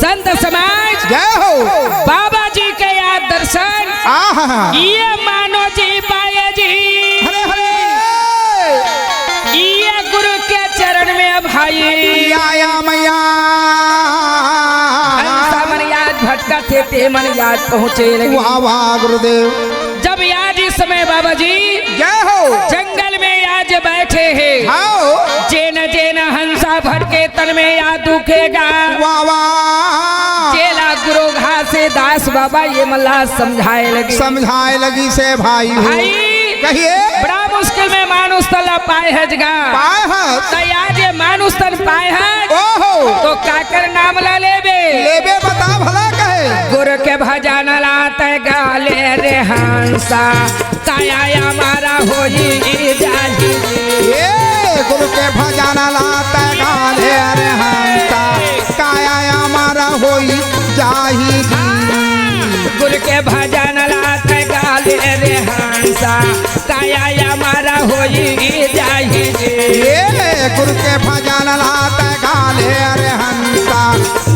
संत समाज जय हो बाबा जी के याद दर्शन ये मानो जी पाए जी हरे हरे ये गुरु के चरण में भाई आया मैया मन याद भटका थे मन याद पहुँचे वाह वाह गुरुदेव जब याद इस समय बाबा जी जय हो जंगल में आज बैठे हैं जेन जेन हंसा भटके तन में याद दुखेगा वाह वाह चेला गुरु घासे दास बाबा ये मल्ला समझाए लगी से भाई भाई कहिए बड़ा मुश्किल में मानुष तला पाए है जगह पाए है तो आज ये मानुष तन पाए है ओहो तो काकर नाम ला लेबे बता भला कहे गुरु के भजन लाते गाले रे हंसा काया हमारा होई जाही ये गुरु के भजन लाते गाले रे हंसा काया हमारा होई जाही गुरु के भजन लाते गाले रे हंसा काया हमारा होई जाही ये गुरु के भजन लाते गाले रे हंसा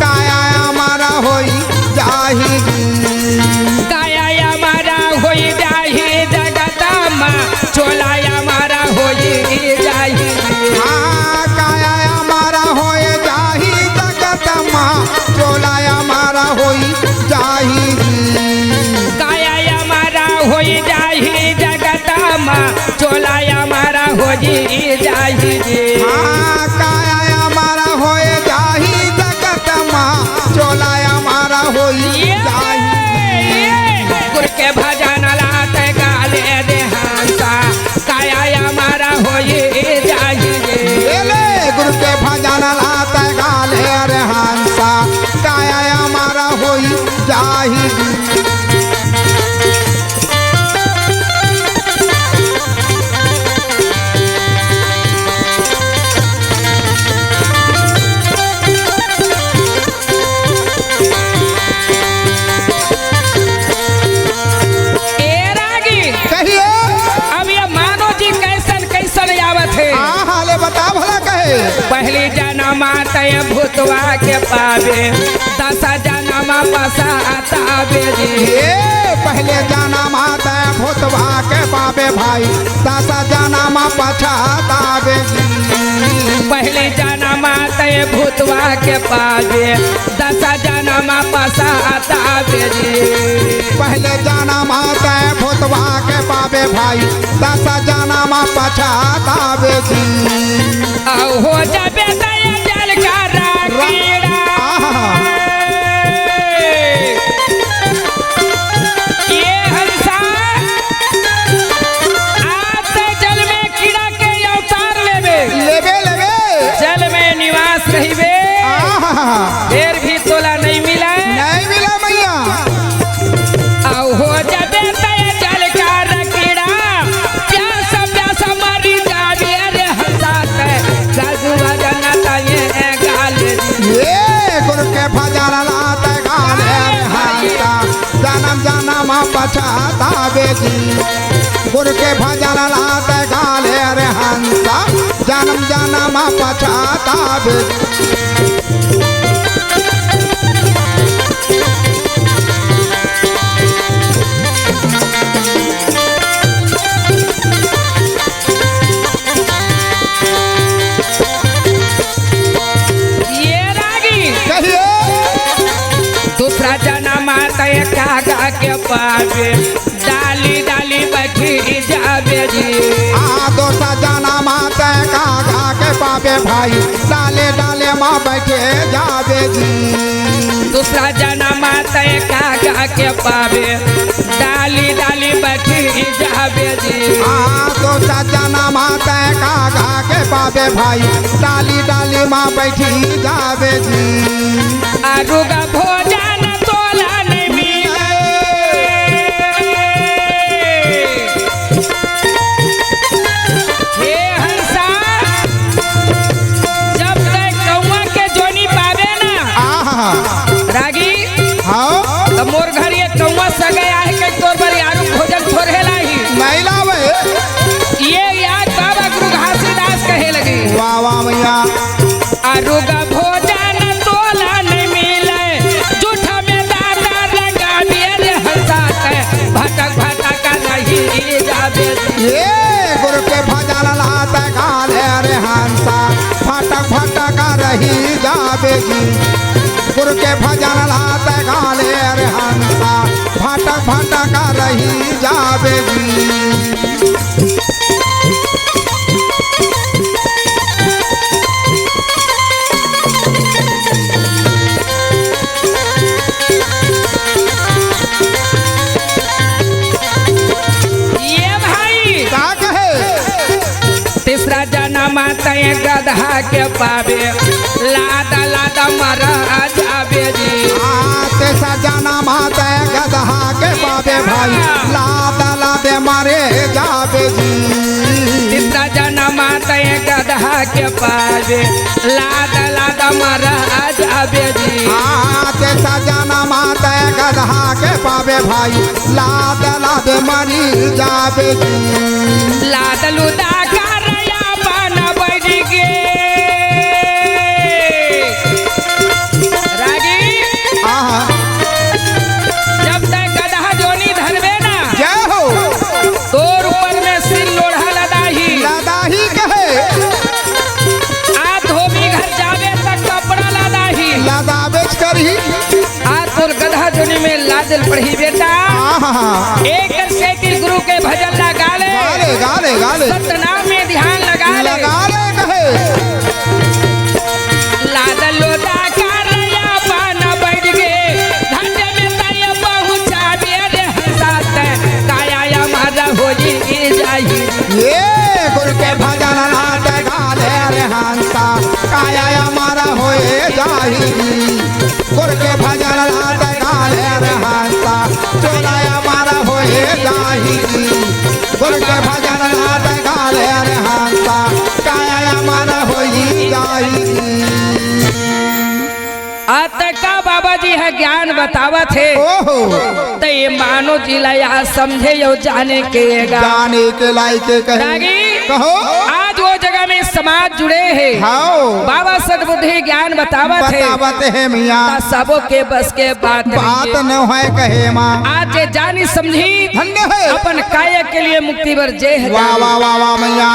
काया हमारा होई जाही काया हमारा होई जाही जगत माँ चोला हमारा होई जाही हाँ काया हमारा होए जाही जगत माँ चोला हमारा होई जाही काया हमारा होई जाही जगत माँ चोला हमारा होई जाही हाँ काया हमारा होए जाही जगत माँ चोला हमारा होई जाही गुरु के भजन लाते गाले दे हंसा काया हमारा होई जाही ले गुरु के भजन लाते गाले रे हंसा काया हमारा होई जाही बता भला कहे पहली जन्म आते भूतवा के पावे दस जन्म पसातावे जी पहले जन्म आते भूतवा के पावे भाई दस जन्म पछतावे जी पहले जन्म आते भूतवा के पावे दस जन्म पसातावे जी पहले जन्म आते भूतवा के पावे भाई दस जन्म पछतावे जी हो जाबे दया जल का राकीड़ा ये हंसा आते जल में कीड़ा के अवतार लेबे जल में निवास रहिबे फिर भी तोला नहीं मिला मैया हो जाबे दया जल का राकीड़ा प्यासा मरी जाबे रे हंसा गाजू भजन ताये गाले ये गुरु के भजन लाते गाले हंसा जन्म जन्म पछतावे जी गुरु के भजन लाते गाले रे हंसा जन्म जन्म पछतावे दूसरा जन्म आते कागा के पावे डाली डाली बैठी जावे जी दूसरा जन्म आते कागा के पावे भाई डाले डाले माँ बैठे जावे जी दूसरा जन्म आते कागा के पावे डाली डाली बैठी जावे जी दूसरा जन्म आते कागा के पावे भाई डाली डाली माँ बैठी जावे जी आरुगा भोजन तोला नहीं मिले हे हंसा जब तक कौआ के जोनी पावे ना रागी तो मोर घर ये कौआ सगे आहे के तोर पर आरु भोजन थोड़े लाही नहीं लावे ये याद बाबा गुरु घासीदास कहे लगे वाह वाह मैया आरुगा भोजन तोला नहीं मिले रही जाबे जी गुरु के भजन लाते गाले रे हंसा भटक भटक रही जाबे जी। तीसरा जन्म तय गधा के पावे लादा लादा मरा जाबे जी। तीसरा जन्म तय गधा के पावे भाई लादा लादे मारे जाबे जी। तीसरा जन्म तय गधा के पावे लादा लादा मरा जाबे जी। तीसरा जन्म तय गधा के पावे भाई लादा लादे मरी जाबे जी। लाद लुदा जब तक गधा जोनी धरबे ना जय हो तोर ऊपर में सिर लोढ़ा लदाही लदाही कहे आ धोबी घर जावे तक कपड़ा लदाही लदावेच करही आ तोर गधा जोनी में लादल पढ़ी बेटा। एक सेकिल गुरु के भजन लगा ले गाले गाले गाले सतनाम में ध्यान लगा ले कहे लादल लोदा करया पाना बैठ गे धंधे में तय पहुंचा दे साथ काया हमारा होई जाई। ये गुरु के भजन लाते गाले रे हंसा काया हमारा होए जाही। गुरु के भजन लाते गाले रे हंसा चोला हमारा होए जाही। गुरु के भजन लाते गाले रे हंसा काया हमारा होई जाही। का बाबा जी है ज्ञान बतावत है तो ये मानो जिला समझे यो जाने के लायक कहो आज वो जगह में समाज जुड़े हैं। बाबा सद्बुद्धि ज्ञान बतावत है मियाँ सबों के बस के बात न है कहे माँ आज जानी समझी धन्य है अपन काया के लिए मुक्ति बर जय। वाह वाह वाह वाह मैया।